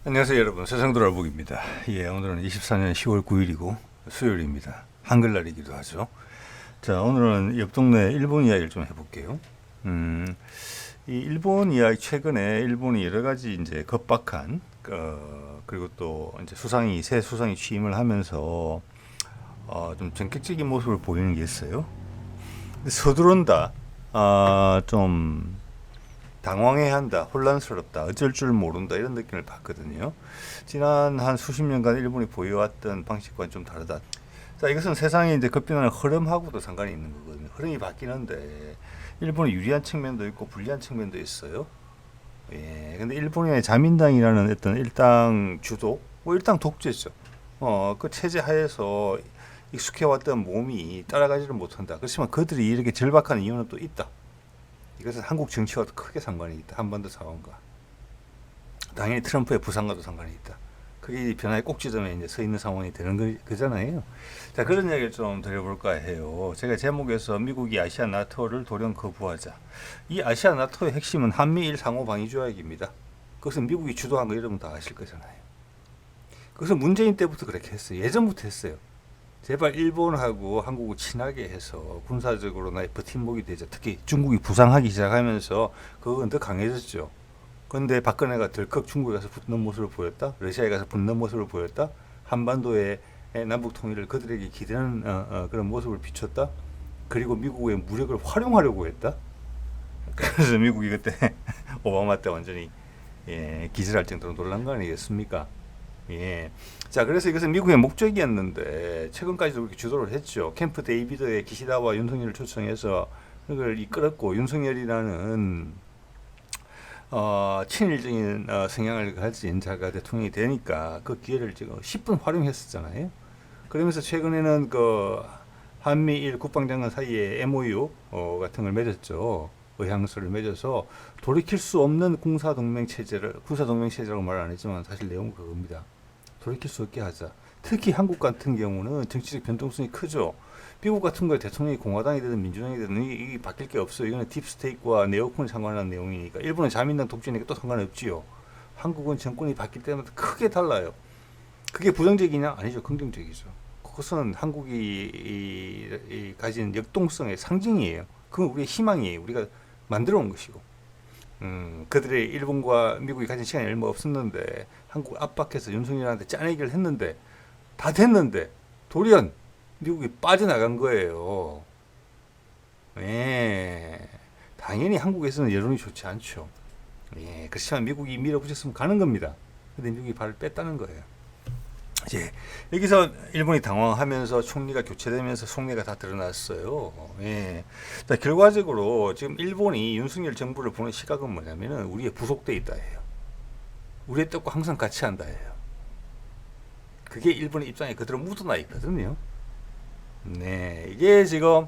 안녕하세요 여러분, 세상돌아보기입니다. 오늘은 24년 10월 9일이고 수요일입니다. 한글날이기도 하죠. 자, 오늘은 옆 동네 일본 이야기를 좀 해볼게요. 이 일본 이야기, 최근에 일본이 여러 가지 이제 급박한 그리고 또 이제 새 수상이 취임을 하면서 좀 전격적인 모습을 보이는 게 있어요. 근데 서두른다, 좀 당황해한다, 혼란스럽다, 어쩔 줄 모른다, 이런 느낌을 받거든요. 지난 한 수십 년간 일본이 보여왔던 방식과는 좀 다르다. 자, 이것은 세상에 이제 급변하는 흐름하고도 상관이 있는 거거든요. 흐름이 바뀌는데 일본이 유리한 측면도 있고 불리한 측면도 있어요. 근데 일본의 자민당이라는 어떤 일당 주도, 일당 독재죠. 그 체제 하에서 익숙해왔던 몸이 따라가지를 못한다. 그렇지만 그들이 이렇게 절박한 이유는 또 있다. 이것은 한국 정치와도 크게 상관이 있다. 한반도 상황과. 당연히 트럼프의 부상과도 상관이 있다. 그게 변화의 꼭지점에 이제 서 있는 상황이 되는 거잖아요. 자, 그런 이야기를 좀 드려볼까 해요. 제가 제목에서 미국이 아시아 나토를 돌연 거부하자. 이 아시아 나토의 핵심은 한미일 상호 방위 조약입니다. 그것은 미국이 주도한 거 여러분 다 아실 거잖아요. 그것은 문재인 때부터 그렇게 했어요. 예전부터 했어요. 제발 일본하고 한국을 친하게 해서 군사적으로 나의 버팀목이 되자. 특히 중국이 부상하기 시작하면서 그건 더 강해졌죠. 그런데 박근혜가 덜컥 중국에 가서 붙는 모습을 보였다. 러시아에 가서 붙는 모습을 보였다. 한반도의 남북 통일을 그들에게 기대는 그런 모습을 비췄다. 그리고 미국의 무력을 활용하려고 했다. 그래서 미국이 그때 오바마 때 완전히 기절할 정도로 놀란 거 아니겠습니까? 자, 그래서 이것은 미국의 목적이었는데 최근까지도 그렇게 주도를 했죠. 캠프 데이비드의 기시다와 윤석열을 초청해서 그걸 이끌었고, 윤석열이라는 친일적인 성향을 가진 자가 대통령이 되니까 그 기회를 지금 10분 활용했었잖아요. 그러면서 최근에는 그 한미일 국방장관 사이에 MOU 같은 걸 맺었죠. 의향서를 맺어서 돌이킬 수 없는 군사동맹 체제라고 말 안 했지만 사실 내용은 그겁니다. 돌이킬 수 없게 하자. 특히 한국 같은 경우는 정치적 변동성이 크죠. 미국 같은 거에 대통령이 공화당이 되든 민주당이 되든 이게 바뀔 게 없어요. 이거는 딥스테이트와 네오콘이 상관하는 내용이니까. 일본은 자민당 독재니까 또 상관없지요. 한국은 정권이 바뀔 때마다 크게 달라요. 그게 부정적이냐? 아니죠. 긍정적이죠. 그것은 한국이 가진 역동성의 상징이에요. 그건 우리의 희망이에요. 우리가 만들어 온 것이고. 그들의 일본과 미국이 가진 시간이 얼마 없었는데 한국 압박해서 윤석열한테 짜내기를 했는데 다 됐는데 돌연 미국이 빠져나간 거예요. 당연히 한국에서는 여론이 좋지 않죠. 그렇지만 미국이 밀어붙였으면 가는 겁니다. 근데 미국이 발을 뺐다는 거예요. 이제 여기서 일본이 당황하면서 총리가 교체되면서 속내가 다 드러났어요. 자, 결과적으로 지금 일본이 윤석열 정부를 보는 시각은 뭐냐면은 우리의 부속돼 있다예요. 우리의 뜻과 항상 같이 한다예요. 그게 일본의 입장에 그대로 묻어나 있거든요. 이게 지금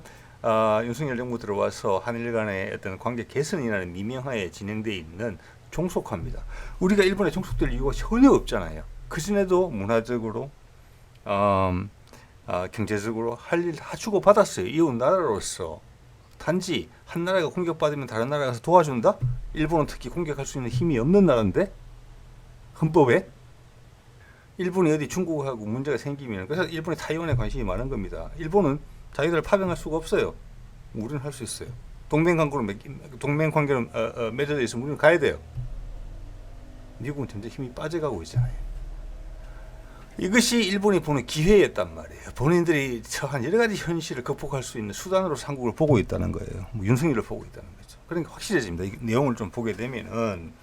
윤석열 정부 들어와서 한일 간의 어떤 관계 개선이라는 미명하에 진행되어 있는 종속화입니다. 우리가 일본에 종속될 이유가 전혀 없잖아요. 그전에도 문화적으로 경제적으로 할 일 다 주고받았어요. 이웃 나라로서. 단지 한 나라가 공격받으면 다른 나라가 가서 도와준다? 일본은 특히 공격할 수 있는 힘이 없는 나라인데 헌법에 일본이 어디 중국하고 문제가 생기면, 그래서 일본이 타이완에 관심이 많은 겁니다. 일본은 자기들을 파병할 수가 없어요. 우리는 할 수 있어요. 동맹 관계로 맺어져 있으면 우리는 가야 돼요. 미국은 점점 힘이 빠져가고 있잖아요. 이것이 일본이 보는 기회였단 말이에요. 본인들이 처한 여러 가지 현실을 극복할 수 있는 수단으로 한국을 보고 있다는 거예요. 윤석열을 보고 있다는 거죠. 그러니까 확실해집니다. 이 내용을 좀 보게 되면은,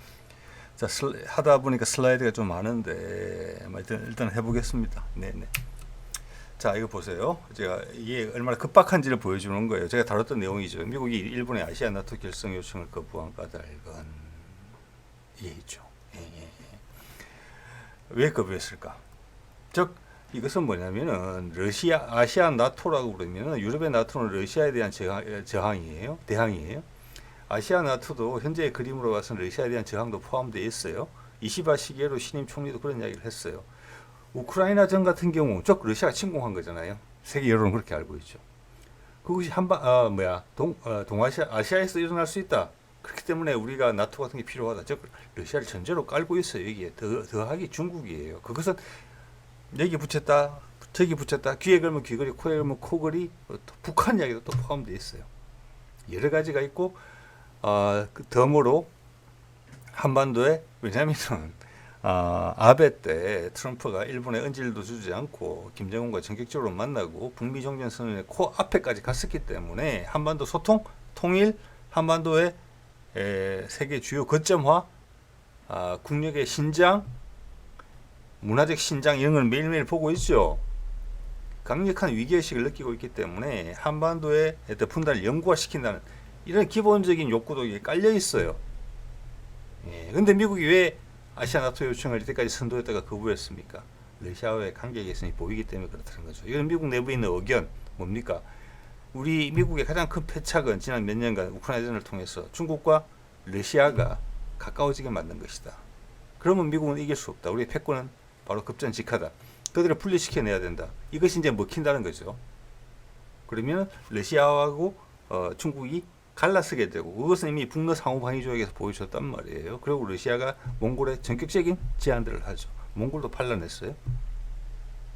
자, 하다 보니까 슬라이드가 좀 많은데 일단 해보겠습니다. 자, 이거 보세요. 제가 이게 얼마나 급박한지를 보여주는 거예요. 제가 다뤘던 내용이죠. 미국이 일본의 아시아 나토 결성 요청을 거부한 까닭은 이게 있죠. 왜 거부했을까? 즉, 이것은 뭐냐면은 아시아 나토라고 그러면은 유럽의 나토는 러시아에 대한 대항이에요. 아시아 나토도 현재의 그림으로 봐서는 러시아에 대한 저항도 포함되어 있어요. 이시바 시게루 신임 총리도 그런 이야기를 했어요. 우크라이나전 같은 경우 즉 러시아가 침공한 거잖아요. 세계 여론은 그렇게 알고 있죠. 그것이 아시아에서 일어날 수 있다. 그렇기 때문에 우리가 나토 같은 게 필요하다. 즉 러시아를 전제로 깔고 있어요. 여기에 더하기 중국이에요. 그것은 여기 붙였다 저기 붙였다 귀에 걸면 귀걸이 코에 걸면 코걸이 북한 이야기도 또 포함되어 있어요. 여러 가지가 있고 덤으로 한반도에 왜냐하면 아베 때 트럼프가 일본에 언질도 주지 않고 김정은과 전격적으로 만나고 북미 종전선언의 코앞에까지 갔었기 때문에 한반도 소통, 통일, 한반도의 세계 주요 거점화, 국력의 신장, 문화적 신장 이런 걸 매일매일 보고 있죠. 강력한 위기의식을 느끼고 있기 때문에 한반도의 분단을 영구화시킨다는 이런 기본적인 욕구도 깔려 있어요. 근데 미국이 왜 아시아 나토 요청을 이때까지 선도했다가 거부했습니까? 러시아와의 관계 개선이 보이기 때문에 그렇다는 거죠. 이건 미국 내부에 있는 의견 뭡니까? 우리 미국의 가장 큰 패착은 지난 몇 년간 우크라이나전을 통해서 중국과 러시아가 가까워지게 만든 것이다. 그러면 미국은 이길 수 없다. 우리의 패권은 바로 급전직하다. 그들을 분리시켜내야 된다. 이것이 이제 먹힌다는 거죠. 그러면 러시아하고 중국이 갈라서게 되고 그것은 이미 북러 상호방위 조약에서 보여줬단 말이에요. 그리고 러시아가 몽골에 전격적인 제한들을 하죠. 몽골도 팔라냈어요.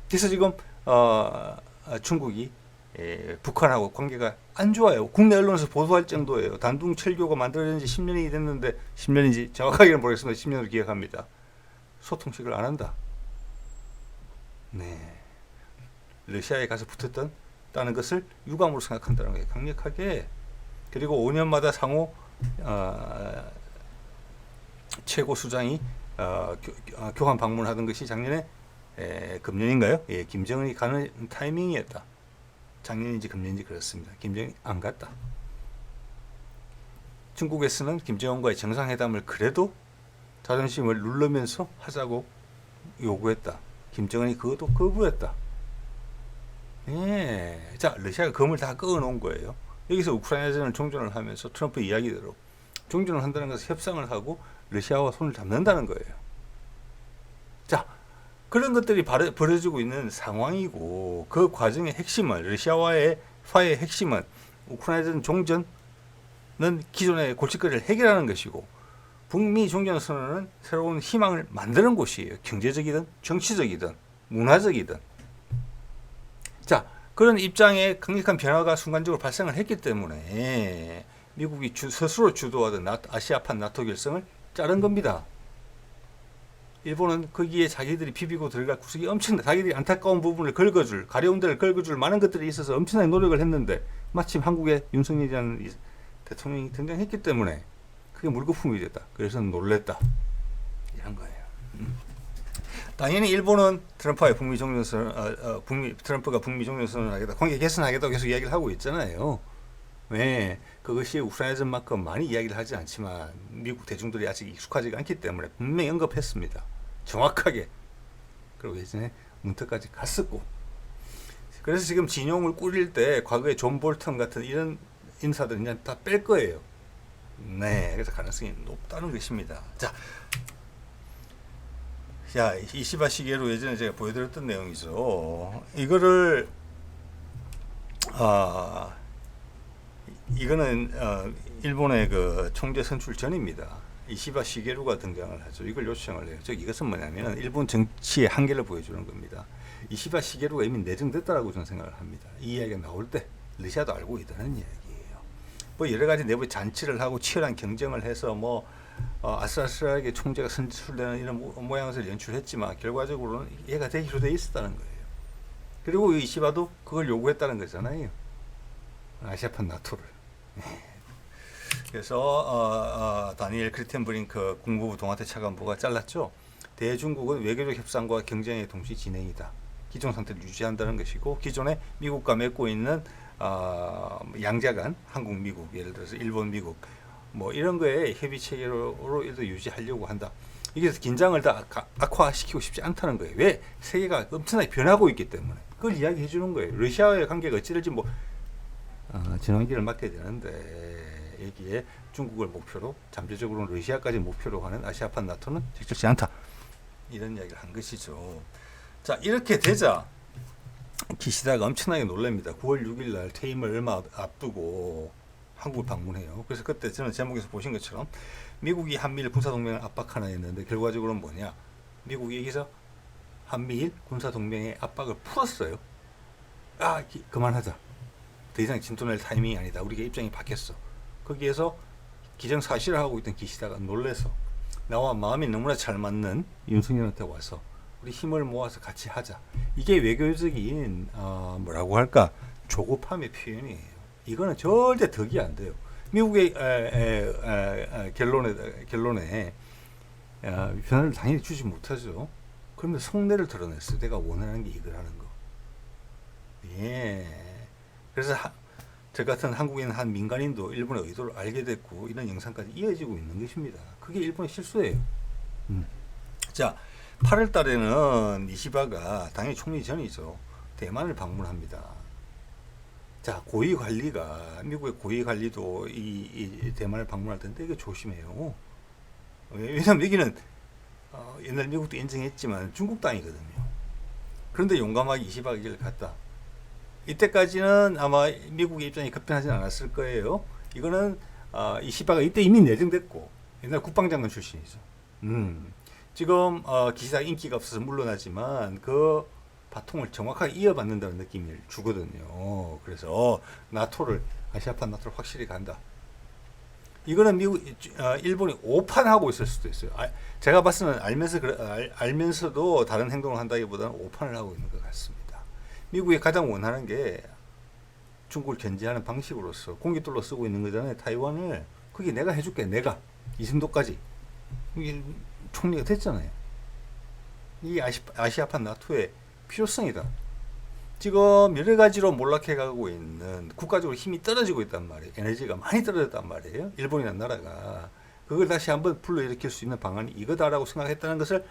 그래서 지금 중국이 북한하고 관계가 안 좋아요. 국내 언론에서 보도할 정도예요. 단둥 철교가 만들어진 지 10년이 됐는데 10년인지 정확하게는 모르겠습니다. 10년으로 기억합니다. 소통식을 안 한다. 네, 러시아에 가서 붙었다는 것을 유감으로 생각한다는 거예요. 강력하게. 그리고 5년마다 상호 최고 수장이 교환 방문하던 것이 작년에 금년인가요? 예, 김정은이 가는 타이밍이었다. 작년인지 금년인지 그렇습니다. 김정은이 안 갔다. 중국에서는 김정은과의 정상회담을 그래도 자존심을 누르면서 하자고 요구했다. 김정은이 그것도 거부했다. 예, 자 러시아가 검을 다 꺼놓은 거예요. 여기서 우크라이나전을 종전을 하면서 트럼프 이야기대로 종전을 한다는 것은 협상을 하고 러시아와 손을 잡는다는 거예요. 자, 그런 것들이 벌어지고 있는 상황이고 그 과정의 핵심은 러시아와의 화해의 핵심은 우크라이나전 종전은 기존의 골칫거리를 해결하는 것이고 북미 종전선언은 새로운 희망을 만드는 곳이에요. 경제적이든 정치적이든 문화적이든. 자, 그런 입장에 강력한 변화가 순간적으로 발생을 했기 때문에 미국이 스스로 주도하던 아시아판 나토 결성을 자른 겁니다. 일본은 거기에 자기들이 비비고 들어갈 구석이 엄청나, 자기들이 안타까운 부분을 긁어줄, 가려운 데를 긁어줄 많은 것들이 있어서 엄청나게 노력을 했는데 마침 한국에 윤석열이라는 대통령이 등장했기 때문에 그게 물거품이 됐다. 그래서 놀랬다. 이런 거예요. 당연히 일본은 트럼프가 북미 종전선언을 하겠다, 관계 개선하겠다고 계속 이야기를 하고 있잖아요. 왜? 그것이 우크라이나전만큼 많이 이야기를 하지 않지만 미국 대중들이 아직 익숙하지 않기 때문에 분명히 언급했습니다. 정확하게. 그리고 예전에 문턱까지 갔었고. 그래서 지금 진용을 꾸릴 때 과거에 존 볼턴 같은 이런 인사들은 그냥 다 뺄 거예요. 네, 그래서 가능성이 높다는 것입니다. 자, 이시바 시계로 예전에 제가 보여드렸던 내용이죠. 이거를 이거는 일본의 그 총재 선출 전입니다. 이시바 시게루가 등장을 하죠. 이걸 요청을 해요. 즉 이것은 뭐냐면 일본 정치의 한계를 보여주는 겁니다. 이시바 시게루가 이미 내정됐다라고 저는 생각을 합니다. 이 이야기가 나올 때 러시아도 알고 있다는 이야기예요. 뭐 여러 가지 내부 잔치를 하고 치열한 경쟁을 해서 뭐 아슬아슬하게 총재가 선출되는 이런 모양을 연출했지만 결과적으로는 얘가 되기로 돼 있었다는 거예요. 그리고 이시바도 그걸 요구했다는 거잖아요. 아시아판 나토를. 그래서 다니엘 크리텐브링크 국무부 동아태 차관보가 잘랐죠. 대중국은 외교적 협상과 경쟁의 동시 진행이다. 기존 상태를 유지한다는 것이고 기존에 미국과 맺고 있는 양자간 한국 미국 예를 들어서 일본 미국 뭐 이런 거에 협의 체계로 유지하려고 한다. 이게 긴장을 다 악화시키고 싶지 않다는 거예요. 왜? 세계가 엄청나게 변하고 있기 때문에. 그걸 이야기해 주는 거예요. 러시아와의 관계가 어찌될지 뭐 진원기를 맡게 되는데 여기에 중국을 목표로 잠재적으로 러시아까지 목표로 하는 아시아판 나토는 적절치 않다. 이런 이야기를 한 것이죠. 자, 이렇게 되자 기시다가 엄청나게 놀랍니다. 9월 6일 날 퇴임을 얼마 앞두고 한국을 방문해요. 그래서 그때 저는 제목에서 보신 것처럼 미국이 한미일 군사동맹을 압박하나 했는데 결과적으로는 뭐냐? 미국이 여기서 한미일 군사동맹의 압박을 풀었어요. 그만하자. 더 이상 진도낼 타이밍이 아니다. 우리가 입장이 바뀌었어. 거기에서 기정사실을 하고 있던 기시다가 놀래서 나와 마음이 너무나 잘 맞는 윤석열한테 와서 우리 힘을 모아서 같이 하자. 이게 외교적인 뭐라고 할까? 조급함의 표현이에요. 이거는 절대 덕이 안 돼요. 미국의 결론에 변화를 당연히 주지 못하죠. 그런데 속내를 드러냈어요. 내가 원하는 게 이거라는 거. 예. 그래서 저 같은 한국인 한 민간인도 일본의 의도를 알게 됐고 이런 영상까지 이어지고 있는 것입니다. 그게 일본의 실수예요. 자, 8월 달에는 이시바가 당연히 총리 전이죠. 대만을 방문합니다. 자, 고위 관리가 미국의 고위 관리도 이 대만을 방문할 텐데 이거 조심해요. 왜냐면 여기는 옛날 미국도 인정했지만 중국 땅이거든요. 그런데 용감하게 이시바가 길을 갔다. 이때까지는 아마 미국의 입장이 급변하지 않았을 거예요. 이거는 이시바가 이때 이미 내정됐고 옛날 국방장관 출신이죠. 지금 기시다가 인기가 없어서 물러나지만 그 바통을 정확하게 이어받는다는 느낌을 주거든요. 그래서 아시아판 나토를 확실히 간다. 이거는 일본이 오판하고 있을 수도 있어요. 제가 봤을 때는 알면서도 다른 행동을 한다기보다는 오판을 하고 있는 것 같습니다. 미국이 가장 원하는 게 중국을 견제하는 방식으로서 공깃돌로 쓰고 있는 거잖아요. 타이완을. 그게 내가 해줄게. 내가. 이 정도까지. 이게 총리가 됐잖아요. 이게 아시아판 나토의 필요성이다. 지금 여러 가지로 몰락해 가고 있는 국가적으로 힘이 떨어지고 있단 말이에요. 에너지가 많이 떨어졌단 말이에요. 일본이라는 나라가. 그걸 다시 한번 불러일으킬 수 있는 방안이 이거다라고 생각했다는 것을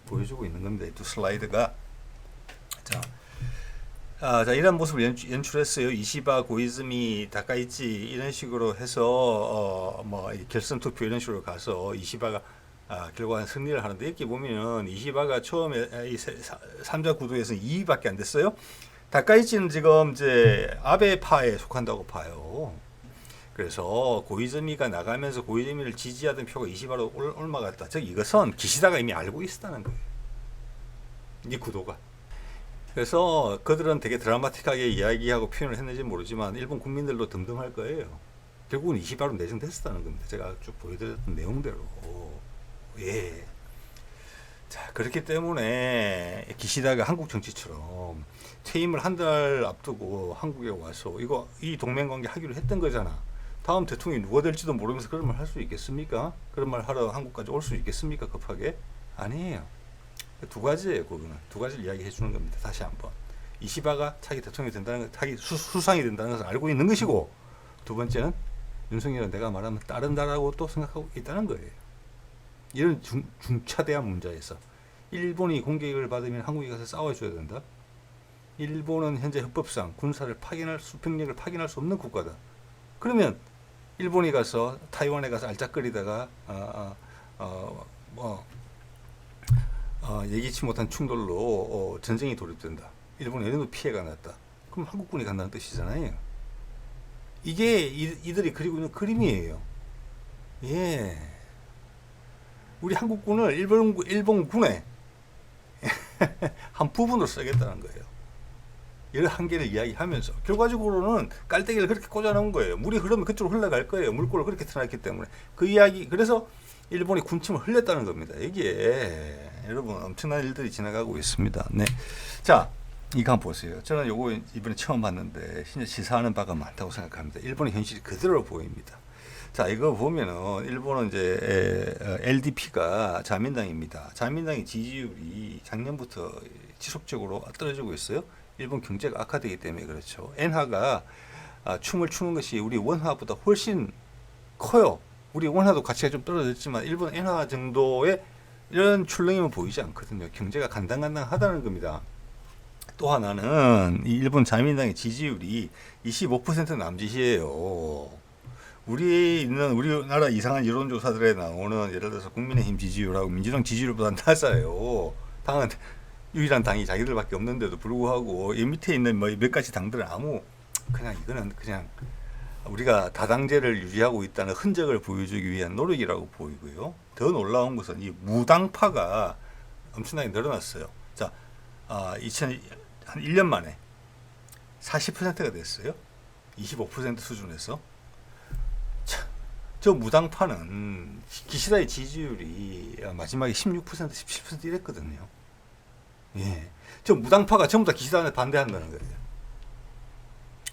보여주고 있는 겁니다. 두 슬라이드가. 자, 이런 모습을 연출했어요. 이시바, 고이즈미, 다카이치 이런 식으로 해서 결선 투표 이런 식으로 가서 이시바가 결과는 승리를 하는데 이렇게 보면은 이시바가 처음에 이 3자 구도에서 2위밖에 안 됐어요. 다카이치는 지금 이제 아베파에 속한다고 봐요. 그래서 고이즈미가 나가면서 고이즈미를 지지하던 표가 이시바로 올라갔다. 즉 이것은 기시다가 이미 알고 있었다는 거예요. 이 구도가. 그래서 그들은 되게 드라마틱하게 이야기하고 표현을 했는지 모르지만 일본 국민들도 덤덤할 거예요. 결국은 이시바로 내정됐었다는 겁니다. 제가 쭉 보여드렸던 내용대로. 예. 자, 그렇기 때문에 기시다가 한국 정치처럼 퇴임을 한 달 앞두고 한국에 와서 이 동맹관계 하기로 했던 거잖아. 다음 대통령이 누가 될지도 모르면서 그런 말 할 수 있겠습니까? 그런 말 하러 한국까지 올 수 있겠습니까? 급하게? 아니에요. 두 가지예요. 그거는 두 가지를 이야기해 주는 겁니다. 다시 한번 이시바가 차기 대통령이 된다는 것, 차기 수상이 된다는 것을 알고 있는 것이고, 두 번째는 윤석열은 내가 말하면 따른다라고 또 생각하고 있다는 거예요. 이런 중차대한 문제에서 일본이 공격을 받으면 한국이 가서 싸워줘야 된다. 일본은 현재 헌법상 군사를 수평력을 파견할 수 없는 국가다. 그러면 일본이 가서 타이완에 가서 알짝거리다가 예기치 못한 충돌로 전쟁이 돌입된다. 일본에 어느 정도 피해가 났다. 그럼 한국군이 간다는 뜻이잖아요. 이게 이들이 그리고 있는 그림이에요. 예. 우리 한국군을 일본군의 한 부분으로 쓰겠다는 거예요. 여러 한계를 이야기하면서 결과적으로는 깔때기를 그렇게 꽂아놓은 거예요. 물이 흐르면 그쪽으로 흘러갈 거예요. 물꼬를 그렇게 틀어놨기 때문에. 그 이야기, 그래서 일본이 군침을 흘렸다는 겁니다. 이게 여러분 엄청난 일들이 지나가고 있습니다. 네. 자, 이거 한번 보세요. 저는 요거 이번에 처음 봤는데 진짜 시사하는 바가 많다고 생각합니다. 일본의 현실이 그대로 보입니다. 자, 이거 보면은 일본은 이제 LDP가 자민당입니다. 자민당의 지지율이 작년부터 지속적으로 떨어지고 있어요. 일본 경제가 악화되기 때문에 그렇죠. 엔화가 춤을 추는 것이 우리 원화보다 훨씬 커요. 우리 원화도 가치가 좀 떨어졌지만 일본 엔화 정도의 이런 출렁임은 보이지 않거든요. 경제가 간당간당하다는 겁니다. 또 하나는 이 일본 자민당의 지지율이 25% 남짓이에요. 우리나라 이상한 여론조사들에 나오는 예를 들어서 국민의힘 지지율하고 민주당 지지율보다 낮아요. 당은 유일한 당이 자기들밖에 없는데도 불구하고 이 밑에 있는 몇 가지 당들은 이거는 그냥 우리가 다당제를 유지하고 있다는 흔적을 보여주기 위한 노력이라고 보이고요. 더 놀라운 것은 이 무당파가 엄청나게 늘어났어요. 자, 2000한 1년 만에 40%가 됐어요. 25% 수준에서. 자, 저 무당파는 기시다의 지지율이 마지막에 16%, 17% 이랬거든요. 예. 저 무당파가 전부 다 기시다한테 반대한다는 거예요.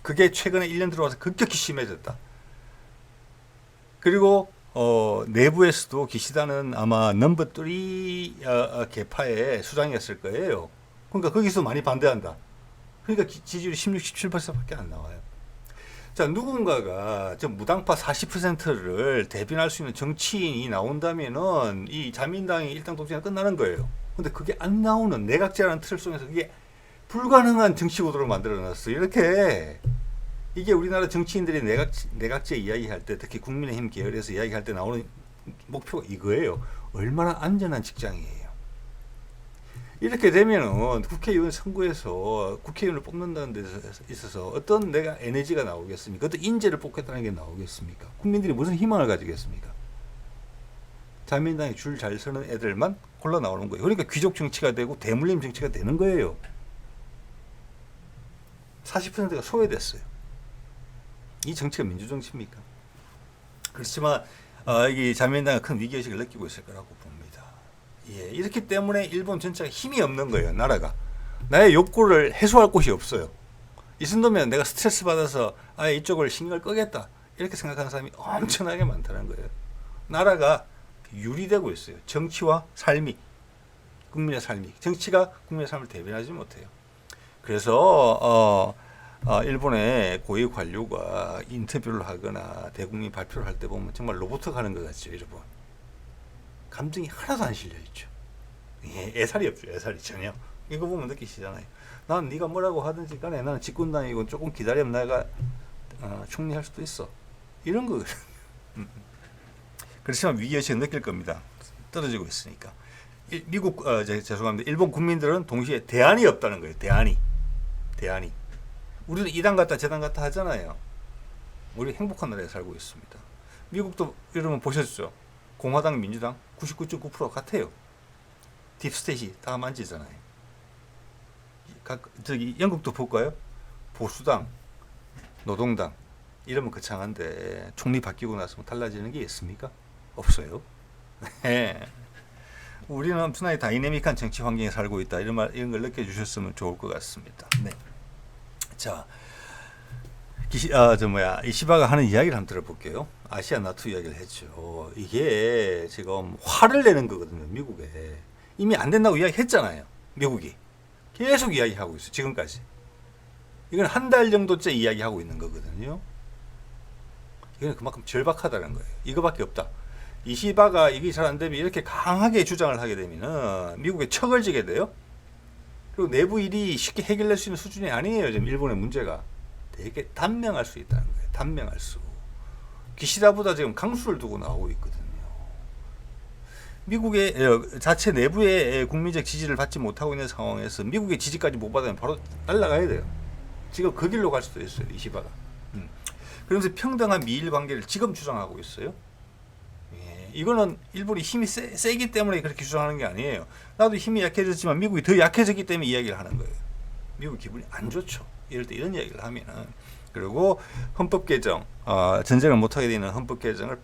그게 최근에 1년 들어와서 급격히 심해졌다. 그리고 내부에서도 기시다는 아마 넘버 3 계파의 수장이었을 거예요. 그러니까 거기서 많이 반대한다. 그러니까 지지율이 16, 17%밖에 안 나와요. 자, 누군가가 저 무당파 40%를 대변할 수 있는 정치인이 나온다면은 이 자민당이 일당 독재가 끝나는 거예요. 근데 그게 안 나오는 내각제라는 틀 속에서 그게 불가능한 정치 구도를 만들어놨어. 이렇게 이게 우리나라 정치인들이 내각제 이야기할 때, 특히 국민의힘 계열에서 이야기할 때 나오는 목표가 이거예요. 얼마나 안전한 직장이에요. 이렇게 되면은 국회의원 선거에서 국회의원을 뽑는다는 데 있어서 어떤 내가 에너지가 나오겠습니까? 어떤 인재를 뽑겠다는 게 나오겠습니까? 국민들이 무슨 희망을 가지겠습니까? 자민당이 줄 잘 서는 애들만 골라 나오는 거예요. 그러니까 귀족 정치가 되고 대물림 정치가 되는 거예요. 40%가 소외됐어요. 이 정치가 민주정치입니까? 그렇지만 이 자민당은 큰 위기의식을 느끼고 있을 거라고 봅니다. 예, 이렇기 때문에 일본 전체가 힘이 없는 거예요. 나라가. 나의 욕구를 해소할 곳이 없어요. 이 정도면 내가 스트레스 받아서 이쪽을 신경을 끄겠다 이렇게 생각하는 사람이 엄청나게 많다는 거예요. 나라가 유리되고 있어요. 정치와 삶이, 국민의 삶이. 정치가 국민의 삶을 대변하지 못해요. 그래서 일본의 고위 관료가 인터뷰를 하거나 대국민 발표를 할 때 보면 정말 로봇 하는 것 같죠. 일본. 감정이 하나도 안 실려 있죠. 예, 애살이 없죠. 애살이 전혀. 이거 보면 느끼시잖아요. 난 네가 뭐라고 하든지 간에 나는 집권당이고 조금 기다리면 내가 총리할 수도 있어. 이런 거거든요. 그렇지만 위기의식을 느낄 겁니다. 떨어지고 있으니까. 미국, 죄송합니다. 일본 국민들은 동시에 대안이 없다는 거예요. 대안이. 우리는 이당 갔다 저당 갔다 하잖아요. 우리 행복한 나라에 살고 있습니다. 미국도 여러분 보셨죠? 공화당, 민주당 99.9% 같아요. 딥스테이시 다 만지잖아요. 저기 영국도 볼까요? 보수당, 노동당 이러면 거창한데 총리 바뀌고 나서 뭐 달라지는 게 있습니까? 없어요. 우리는 엄청나게 다이내믹한 정치 환경에 살고 있다. 이런 걸 느껴주셨으면 좋을 것 같습니다. 네. 자, 이시바가 하는 이야기를 한번 들어볼게요. 아시아 나토 이야기를 했죠. 이게 지금 화를 내는 거거든요. 미국에. 이미 안 된다고 이야기했잖아요. 미국이. 계속 이야기하고 있어요. 지금까지. 이건 한 달 정도째 이야기하고 있는 거거든요. 이건 그만큼 절박하다는 거예요. 이거밖에 없다. 이시바가 이게 잘 안 되면 이렇게 강하게 주장을 하게 되면은 미국에 척을 지게 돼요. 그리고 내부 일이 쉽게 해결될 수 있는 수준이 아니에요. 지금 일본의 문제가 되게 단명할 수 있다는 거예요. 단명할 수. 기시다보다 지금 강수를 두고 나오고 있거든요. 미국의 자체 내부의 국민적 지지를 받지 못하고 있는 상황에서 미국의 지지까지 못 받으면 바로 날아가야 돼요. 지금 그 길로 갈 수도 있어요. 이시바가. 그러면서 평등한 미일 관계를 지금 주장하고 있어요. 이거는 일본이 힘이 세기 때문에 그렇게 주장하는 게 아니에요. 나도 힘이 약해졌지만 미국이 더 약해졌기 때문에 이야기를 하는 거예요. 미국 기분이 안 좋죠. 이럴 때 이런 이야기를 하면은. 그리고 헌법 개정, 전쟁을 못하게 되는 헌법 개정을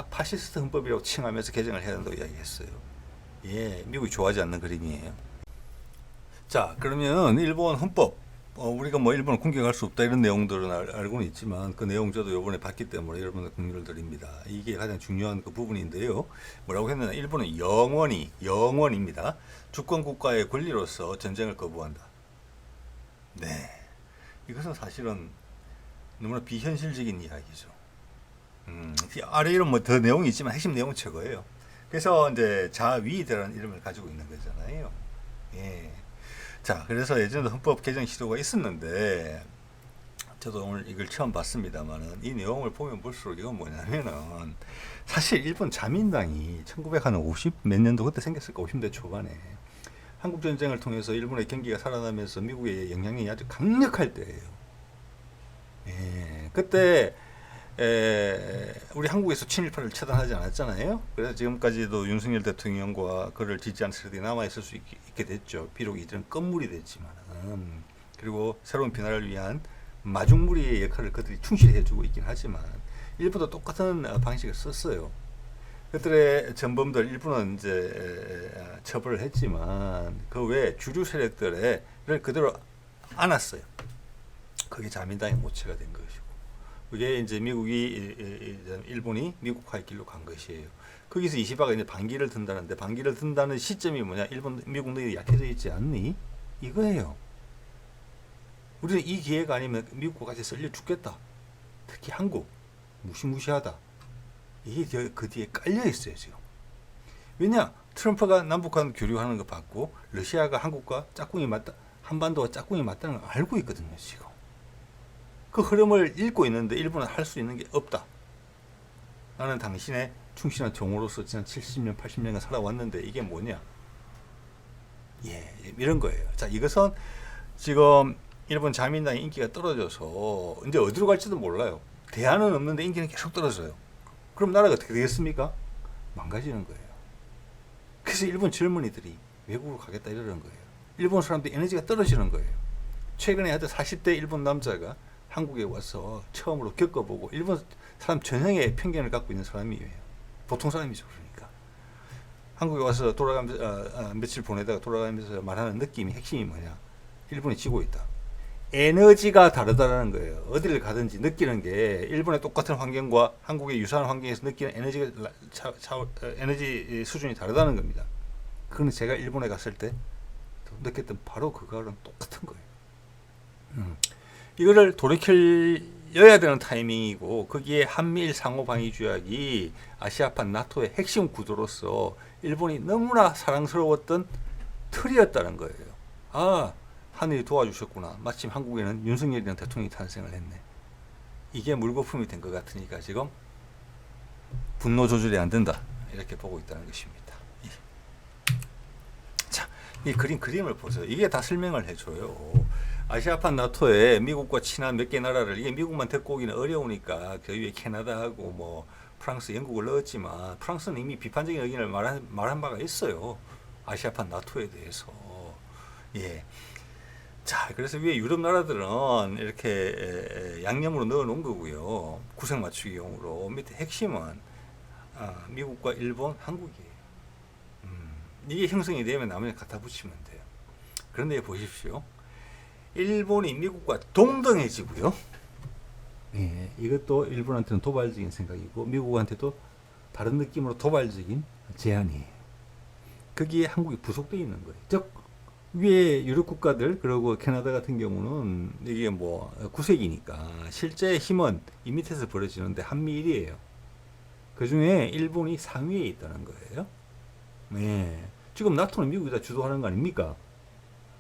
파시스트 헌법이라고 칭하면서 개정을 해야 된다고 이야기했어요. 예, 미국이 좋아하지 않는 그림이에요. 자, 그러면 일본 헌법. 우리가 뭐 일본을 공격할 수 없다 이런 내용들은 알고는 있지만 그 내용 저도 이번에 봤기 때문에 여러분들 공유를 드립니다. 이게 가장 중요한 그 부분인데요. 뭐라고 했느냐? 일본은 영원입니다. 주권 국가의 권리로서 전쟁을 거부한다. 네, 이것은 사실은 너무나 비현실적인 이야기죠. 아래로 뭐 더 내용이 있지만 핵심 내용은 저거예요. 그래서 이제 자위대라는 이름을 가지고 있는 거잖아요. 예. 자, 그래서 예전에도 헌법 개정 시도가 있었는데 저도 오늘 이걸 처음 봤습니다만은 이 내용을 보면 볼수록 이건 뭐냐면은 사실 일본 자민당이 1950 몇 년도 그때 생겼을까 50대 초반에 한국 전쟁을 통해서 일본의 경기가 살아나면서 미국의 영향력이 아주 강력할 때예요. 예, 그때 우리 한국에서 친일파를 처단하지 않았잖아요. 그래서 지금까지도 윤석열 대통령과 그를 지지하는 세력들이 남아있을 수 있게 됐죠. 비록 이들은 끝물이 됐지만. 그리고 새로운 변화를 위한 마중물이의 역할을 그들이 충실히 해주고 있긴 하지만 일부도 똑같은 방식을 썼어요. 그들의 전범들 일부는 이제 처벌을 했지만 그 외 주류 세력들을 그대로 안았어요. 그게 자민당의 모체가 된 것이고, 그게 이제 일본이 미국화의 길로 간 것이에요. 거기서 이시바가 이제 반기를 든다는데, 반기를 든다는 시점이 뭐냐? 미국 너희 약해져 있지 않니? 이거예요. 우리는 이 기회가 아니면 미국과 같이 썰려 죽겠다. 특히 한국 무시무시하다. 이게 그 뒤에 깔려 있어요 지금. 왜냐? 트럼프가 남북한 교류하는 거 봤고 러시아가 한국과 짝꿍이 맞다, 한반도가 짝꿍이 맞다는 걸 알고 있거든요 지금. 그 흐름을 읽고 있는데 일본은 할 수 있는 게 없다. 나는 당신의 충실한 종으로서 지난 70년 80년간 살아왔는데 이게 뭐냐? 예, 이런 거예요. 자, 이것은 지금 일본 자민당의 인기가 떨어져서 이제 어디로 갈지도 몰라요. 대안은 없는데 인기는 계속 떨어져요. 그럼 나라가 어떻게 되겠습니까? 망가지는 거예요. 그래서 일본 젊은이들이 외국으로 가겠다 이러는 거예요. 일본 사람들 에너지가 떨어지는 거예요. 최근에 하여튼 40대 일본 남자가 한국에 와서 처음으로 겪어보고, 일본 사람 전형의 편견을 갖고 있는 사람이에요. 보통 사람이죠. 그러니까 한국에 와서 돌아가면서 며칠 보내다가 돌아가면서 말하는 느낌이, 핵심이 뭐냐? 일본이 지고 있다. 에너지가 다르다라는 거예요. 어디를 가든지 느끼는 게 일본의 똑같은 환경과 한국의 유사한 환경에서 느끼는 에너지 수준이 다르다는 겁니다. 그건 제가 일본에 갔을 때 느꼈던 바로 그거랑 똑같은 거예요. 이거를 돌이켜야 되는 타이밍이고, 거기에 한미일 상호방위조약이 아시아판 나토의 핵심 구도로서 일본이 너무나 사랑스러웠던 틀이었다는 거예요. 아, 하늘이 도와주셨구나. 마침 한국에는 윤석열이라는 대통령이 탄생을 했네. 이게 물거품이 된 것 같으니까 지금 분노 조절이 안 된다, 이렇게 보고 있다는 것입니다. 자, 이 그림을 보세요. 이게 다 설명을 해줘요. 아시아판 나토에 미국과 친한 몇 개 나라를, 이게 미국만 데리고 오기는 어려우니까 그 위에 캐나다하고 뭐 프랑스, 영국을 넣었지만, 프랑스는 이미 비판적인 의견을 말한 바가 있어요. 아시아판 나토에 대해서. 예. 자, 그래서 위에 유럽 나라들은 이렇게 양념으로 넣어 놓은 거고요. 구색 맞추기용으로. 밑에 핵심은 미국과 일본, 한국이에요. 이게 형성이 되면 나머지 갖다 붙이면 돼요. 그런데 보십시오. 일본이 미국과 동등해지고요. 예, 이것도 일본한테는 도발적인 생각이고, 미국한테도 다른 느낌으로 도발적인 제안이에요. 거기에 한국이 부속되어 있는 거예요. 즉, 위에 유럽 국가들, 그리고 캐나다 같은 경우는 이게 뭐 구색이니까 실제 힘은 이 밑에서 벌어지는데 한미일이에요. 그 중에 일본이 상위에 있다는 거예요. 네. 지금 나토는 미국이 다 주도하는 거 아닙니까?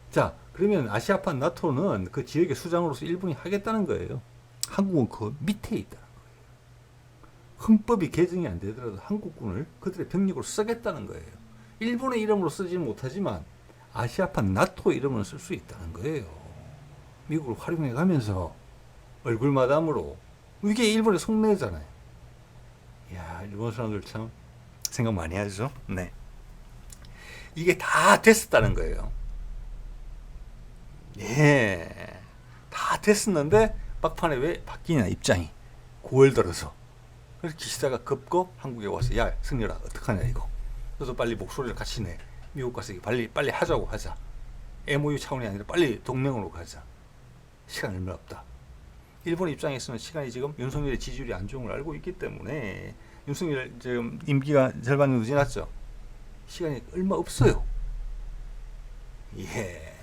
자, 그러면 아시아판 나토는 그 지역의 수장으로서 일본이 하겠다는 거예요. 한국은 그 밑에 있다는 거예요. 헌법이 개정이 안 되더라도 한국군을 그들의 병력으로 쓰겠다는 거예요. 일본의 이름으로 쓰지는 못하지만 아시아판 나토 이름을 쓸 수 있다는 거예요. 미국을 활용해 가면서 얼굴 마담으로. 이게 일본의 속내잖아요. 이야, 일본 사람들 참 생각 많이 하죠. 네. 이게 다 됐었다는 거예요. 예. 다 됐었는데 막판에 왜 바뀌냐, 입장이. 9월 들어서. 그래서 기시다가 급고 한국에 와서, 야, 승렬아, 어떡하냐 이거. 그래서 빨리 목소리를 같이 내. 미국 가서 빨리 하자고 하자. MOU 차원이 아니라 빨리 동맹으로 가자. 시간 얼마 없다. 일본 입장에서는 시간이 지금 윤석열의 지지율이 안 좋은 걸 알고 있기 때문에, 윤석열 지금 임기가 절반 정도 지났죠. 시간이 얼마 없어요. 예.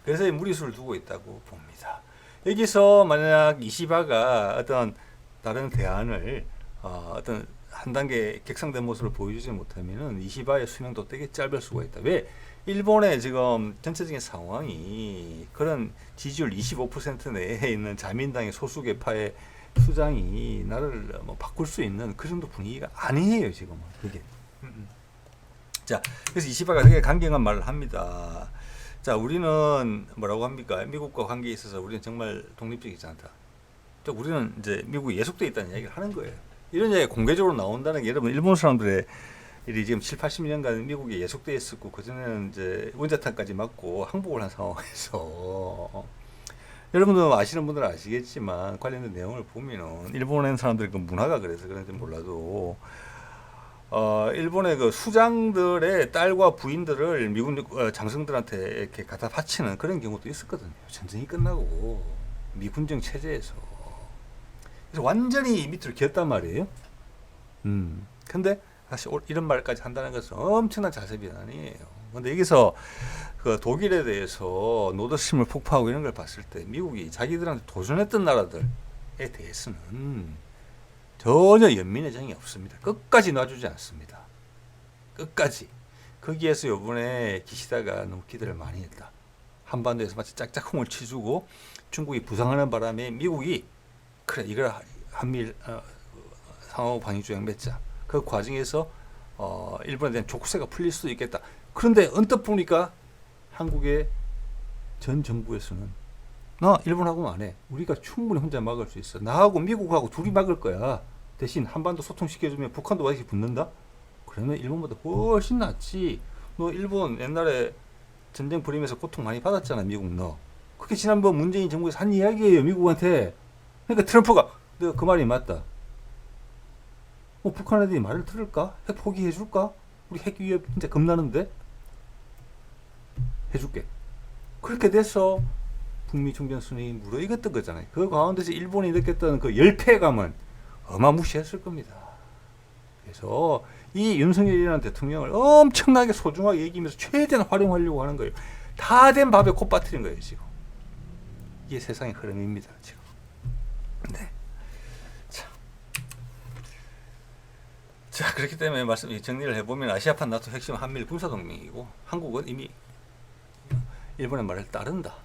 그래서 무리수를 두고 있다고 봅니다. 여기서 만약 이시바가 어떤 다른 대안을 어떤 한 단계 객상된 모습을 보여주지 못하면은 이시바의 수명도 되게 짧을 수가 있다. 왜? 일본의 지금 전체적인 상황이 그런 지지율 25% 내에 있는 자민당의 소수 계파의 수장이 나라를 뭐 바꿀 수 있는 그 정도 분위기가 아니에요 지금은. 그게. 자, 그래서 이시바가 되게 강경한 말을 합니다. 자, 우리는 뭐라고 합니까? 미국과 관계에 있어서 우리는 정말 독립적이지 않다. 우리는 이제 미국이 예속돼 있다는 이야기를 하는 거예요. 이런 이야기가 공개적으로 나온다는 게 여러분 일본 사람들의 일이 지금 7, 80년간 미국에 예속돼 있었고 그전에는 이제 원자탄까지 맞고 항복을 한 상황에서 여러분도 아시는 분들은 아시겠지만 관련된 내용을 보면은 일본의 사람들의 그 문화가 그래서 그런지 몰라도 일본의 그 수장들의 딸과 부인들을 미군 장성들한테 이렇게 갖다 바치는 그런 경우도 있었거든요. 전쟁이 끝나고 미군정 체제에서. 그래서 완전히 밑으로 기었단 말이에요. 근데 사실 이런 말까지 한다는 것은 엄청난 자세 변환이에요. 근데 여기서 그 독일에 대해서 노드스트림을 폭파하고 이런 걸 봤을 때 미국이 자기들한테 도전했던 나라들에 대해서는 전혀 연민의 정이 없습니다. 끝까지 놔주지 않습니다. 끝까지. 거기에서 이번에 기시다가 너무 기대를 많이 했다. 한반도에서 마치 짝짝꿍을 치주고 중국이 부상하는 바람에 미국이 그래 이걸 한미일 상호 방위조약 맺자. 그 과정에서 일본에 대한 족쇄가 풀릴 수도 있겠다. 그런데 언뜻 보니까 한국의 전 정부에서는 나 일본하고는 안 해. 우리가 충분히 혼자 막을 수 있어. 나하고 미국하고 둘이 막을 거야. 대신 한반도 소통시켜주면 북한도 와서 붙는다? 그러면 일본보다 훨씬 낫지. 너 일본 옛날에 전쟁 벌이면서 고통 많이 받았잖아. 미국 너. 그게 지난번 문재인 정부에서 한 이야기예요. 미국한테. 그러니까 트럼프가 내가 그 말이 맞다. 북한 애들이 말을 들을까? 핵 포기해줄까? 우리 핵 위협 진짜 겁나는데? 해줄게. 그렇게 돼서 북미 총전선이 무르익었던 거잖아요. 그 가운데서 일본이 느꼈던 그 열패감은 어마무시했을 겁니다. 그래서 이 윤석열이라는 대통령을 엄청나게 소중하게 여기면서 최대한 활용하려고 하는 거예요. 다 된 밥에 콧 빠뜨린 거예요, 지금. 이게 세상의 흐름입니다, 지금. 네. 자, 그렇기 때문에 정리를 해보면 아시아판 나토 핵심 한미일 군사동맹이고 한국은 이미 일본의 말을 따른다.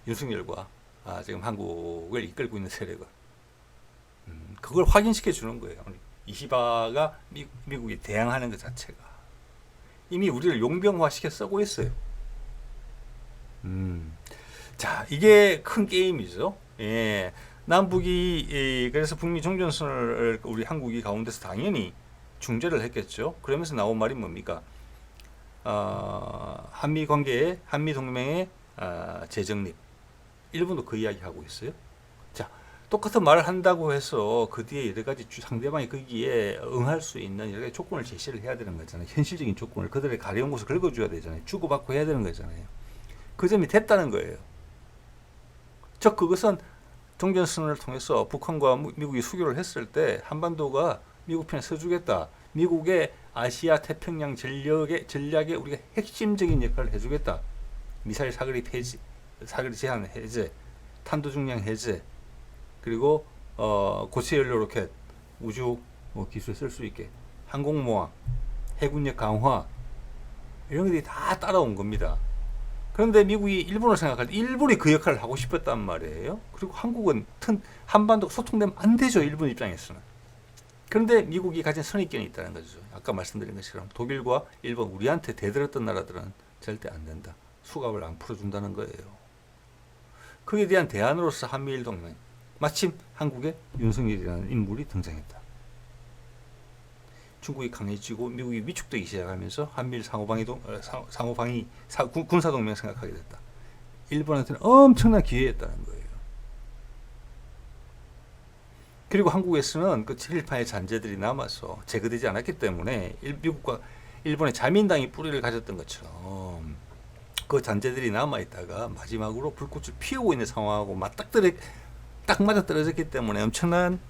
윤석열과 지금 한국을 이끌고 있는 세력은 그걸 확인시켜 주는 거예요. 이시바가 미국이 대항하는 것 자체가 이미 우리를 용병화 시켜 쓰고 있어요. 자, 이게 큰 게임이죠. 예. 남북이 그래서 북미 종전선을 우리 한국이 가운데서 당연히 중재를 했겠죠. 그러면서 나온 말이 뭡니까? 한미 관계의 한미 동맹의 재정립. 일본도 그 이야기 하고 있어요. 자, 똑같은 말을 한다고 해서 그 뒤에 여러 가지 상대방이 거기에 응할 수 있는 여러 가지 조건을 제시를 해야 되는 거잖아요. 현실적인 조건을 그들의 가려운 곳을 긁어줘야 되잖아요. 주고받고 해야 되는 거잖아요. 그 점이 됐다는 거예요. 즉 그것은 종전선언을 통해서 북한과 미국이 수교를 했을 때 한반도가 미국 편에 서주겠다. 미국의 아시아 태평양 전략에 우리가 핵심적인 역할을 해주겠다. 미사일 사거리 폐지, 사거리 제한 해제, 탄도 중량 해제, 그리고 고체 연료 로켓 우주 기술에 쓸 수 있게 항공모함, 해군력 강화 이런 것들이 다 따라온 겁니다. 그런데 미국이 일본을 생각할 때 일본이 그 역할을 하고 싶었단 말이에요. 그리고 한국은 한반도 소통되면 안 되죠. 일본 입장에서는. 그런데 미국이 가진 선입견이 있다는 거죠. 아까 말씀드린 것처럼 독일과 일본 우리한테 대들었던 나라들은 절대 안 된다. 수갑을 안 풀어준다는 거예요. 거기에 대한 대안으로서 한미일 동맹. 마침 한국에 윤석열이라는 인물이 등장했다. 중국이 강해지고 미국이 위축되기 시작하면서 한미일 군사동맹 생각하게 됐다. 일본한테는 엄청난 기회였다는 거예요. 그리고 한국에서는 그 7.18의 잔재들이 남아서 제거되지 않았기 때문에 미국과 일본의 자민당이 뿌리를 가졌던 것처럼 그 잔재들이 남아있다가 마지막으로 불꽃을 피우고 있는 상황하고 딱 맞아 떨어졌기 때문에 엄청난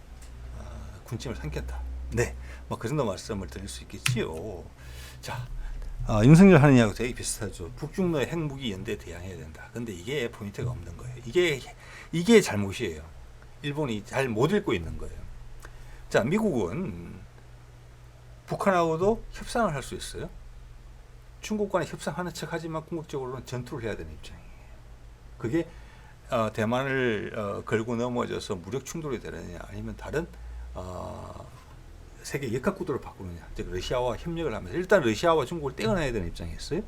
군침을 삼켰다. 네, 뭐 그 정도 말씀을 드릴 수 있겠지요. 자, 윤석열 하는 이야기하고 되게 비슷하죠. 북중러의 핵무기 연대에 대항해야 된다. 근데 이게 포인트가 없는 거예요. 이게 잘못이에요. 일본이 잘 못 읽고 있는 거예요. 자, 미국은 북한하고도 협상을 할 수 있어요. 중국과는 협상하는 척하지만 궁극적으로는 전투를 해야 되는 입장이에요. 그게 대만을 걸고 넘어져서 무력 충돌이 되느냐 아니면 다른 세계 역학 구도를 바꾸느냐, 즉 러시아와 협력을 하면서 일단 러시아와 중국을 떼어내야 되는 입장이었어요.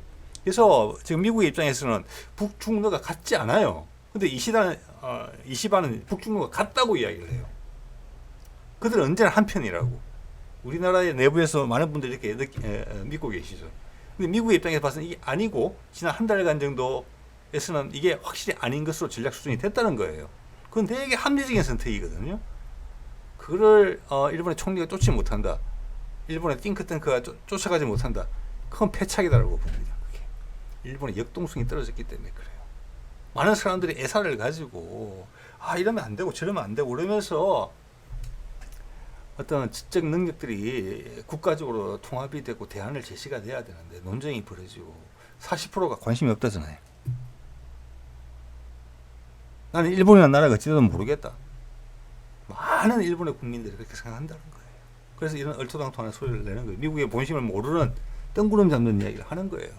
그래서 지금 미국의 입장에서는 북중러가 같지 않아요. 근데 이시바는 북중로가 같다고 이야기를 해요. 그들은 언제나 한편이라고. 우리나라의 내부에서 많은 분들이 이렇게 믿고 계시죠. 근데 미국의 입장에서 봐서는 이게 아니고 지난 한 달간 정도에서는 이게 확실히 아닌 것으로 전략 수준이 됐다는 거예요. 그건 되게 합리적인 선택이거든요. 그거를 일본의 총리가 쫓지 못한다. 일본의 띵크탱크가 쫓아가지 못한다. 그건 패착이다라고 봅니다. 그게. 일본의 역동성이 떨어졌기 때문에 그래요. 많은 사람들이 애사를 가지고 이러면 안 되고 저러면 안 되고 그러면서 어떤 지적 능력들이 국가적으로 통합이 되고 대안을 제시가 돼야 되는데 논쟁이 벌어지고 40%가 관심이 없다잖아요. 나는 일본이라는 나라가 어찌되든 모르겠다. 많은 일본의 국민들이 그렇게 생각한다는 거예요. 그래서 이런 얼토당토하는 소리를 내는 거예요. 미국의 본심을 모르는 뜬구름 잡는 이야기를 하는 거예요.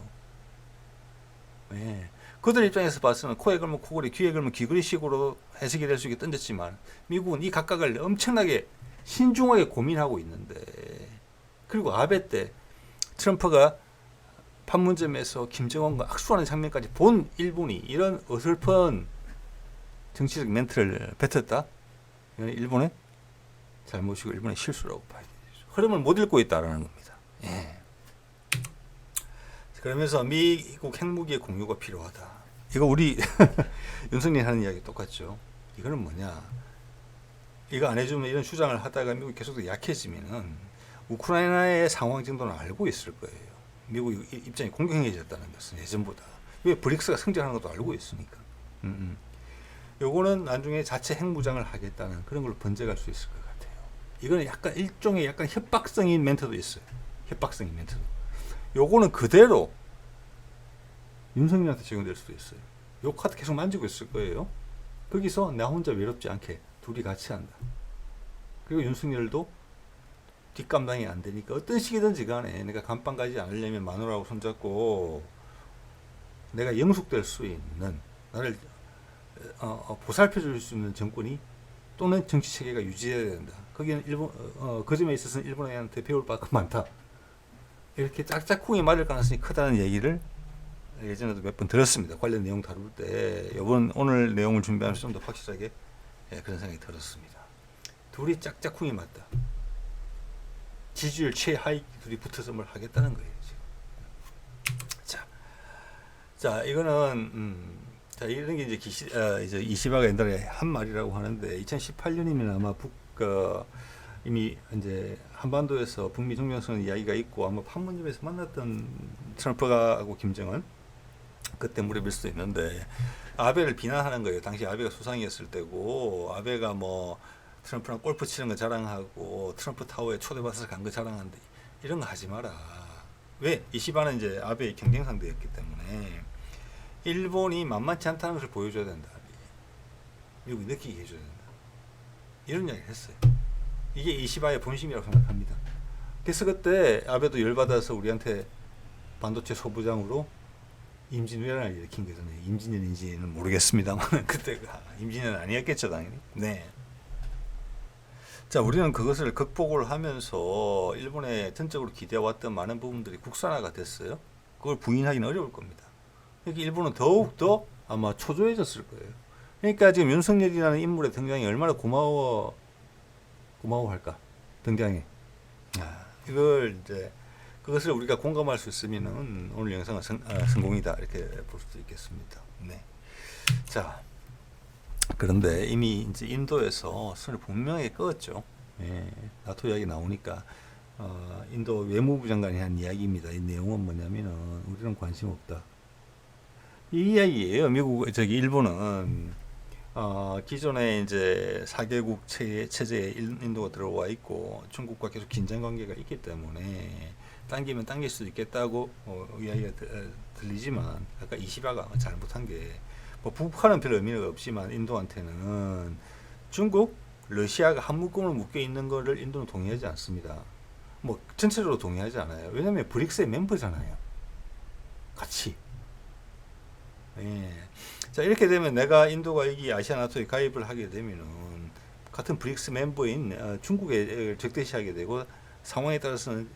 네. 그들 입장에서 봐서는 코에 걸면 코걸이, 귀에 걸면 귀걸이식으로 해석이 될 수 있게 던졌지만 미국은 이 각각을 엄청나게 신중하게 고민하고 있는데, 그리고 아베 때 트럼프가 판문점에서 김정은과 악수하는 장면까지 본 일본이 이런 어설픈 정치적 멘트를 뱉었다? 이건 일본의 잘못이고 일본의 실수라고 봐야 되죠. 흐름을 못 읽고 있다라는 겁니다. 예. 그러면서 미국 핵무기의 공유가 필요하다. 이거 우리 윤석열이 하는 이야기 똑같죠. 이거는 뭐냐? 이거 안 해주면 이런 주장을 하다가 미국이 계속 약해지면은 우크라이나의 상황 정도는 알고 있을 거예요. 미국 입장이 공격해졌다는 것은 예전보다. 왜 브릭스가 성장하는 것도 알고 있으니까. 요거는 나중에 자체 핵무장을 하겠다는 그런 걸로 번져갈 수 있을 것 같아요. 이거는 약간 일종의 약간 협박성인 멘트도 있어요. 협박성인 멘트도. 요거는 그대로 윤석열한테 적용될 수도 있어요. 요 카드 계속 만지고 있을 거예요. 거기서 나 혼자 외롭지 않게 둘이 같이 한다. 그리고 윤석열도 뒷감당이 안 되니까 어떤 식이든지 간에 내가 감방 가지 않으려면 마누라하고 손잡고 내가 영속될 수 있는, 나를 보살펴 줄 수 있는 정권이 또는 정치 체계가 유지해야 된다. 거기는 그 점에 있어서는 일본한테 배울 바가 많다. 이렇게 짝짝꿍이 맞을 가능성이 크다는 얘기를 예전에도 몇 번 들었습니다. 관련 내용 다룰 때 오늘 내용을 준비하면서 좀 더 확실하게 그런 생각이 들었습니다. 둘이 짝짝꿍이 맞다. 지지율 최하위 둘이 붙어서 뭘 하겠다는 거예요. 지금. 자 이거는 이런 게 이제 이시바가 옛날에 한 말이라고 하는데 2018년이면 아마 이미 이제 한반도에서 북미 정상회담 이야기가 있고 아마 판문점에서 만났던 트럼프하고 김정은 그때 무렵일 수도 있는데 아베를 비난하는 거예요. 당시 아베가 수상이었을 때고 아베가 뭐 트럼프랑 골프 치는 거 자랑하고 트럼프 타워에 초대받아서 간 거 자랑하는데 이런 거 하지 마라. 왜? 이시바는 이제 아베의 경쟁 상대였기 때문에 일본이 만만치 않다는 것을 보여줘야 된다. 미국이 느끼게 해줘야 된다. 이런 이야기를 했어요. 이게 이시바의 본심이라고 생각합니다. 그래서 그때 아베도 열받아서 우리한테 반도체 소부장으로 임진왜란을 일으킨 거잖아요. 임진왜란인지는 모르겠습니다만 그때가 임진왜란 아니었겠죠, 당연히. 네. 자, 우리는 그것을 극복을 하면서 일본에 전적으로 기대해왔던 많은 부분들이 국산화가 됐어요. 그걸 부인하기는 어려울 겁니다. 그러니까 일본은 더욱더 아마 초조해졌을 거예요. 그러니까 지금 윤석열이라는 인물의 등장이 얼마나 고마워할까? 등장에. 이걸 이제 그것을 우리가 공감할 수 있으면은 오늘 영상은 성공이다 이렇게 볼 수도 있겠습니다. 네. 자, 그런데 이미 이제 인도에서 선을 분명히 그었죠. 예, 나토 이야기 나오니까 인도 외무부 장관이 한 이야기입니다. 이 내용은 뭐냐면은 우리는 관심 없다. 이 이야기예요. 일본은 기존에 이제 4개국 체제에 인도가 들어와 있고 중국과 계속 긴장 관계가 있기 때문에 당기면 당길 수도 있겠다고 이야기가 들리지만 아까 이시바가 잘못한 게 뭐 북한은 별 의미가 없지만 인도한테는 중국, 러시아가 한 묶음으로 묶여 있는 거를 인도는 동의하지 않습니다. 뭐 전체적으로 동의하지 않아요. 왜냐하면 브릭스의 멤버잖아요. 같이. 예. 자 이렇게 되면 내가 인도가 여기 아시아 나토에 가입을 하게 되면은 같은 브릭스 멤버인 중국에 적대시하게 되고 상황에 따라서는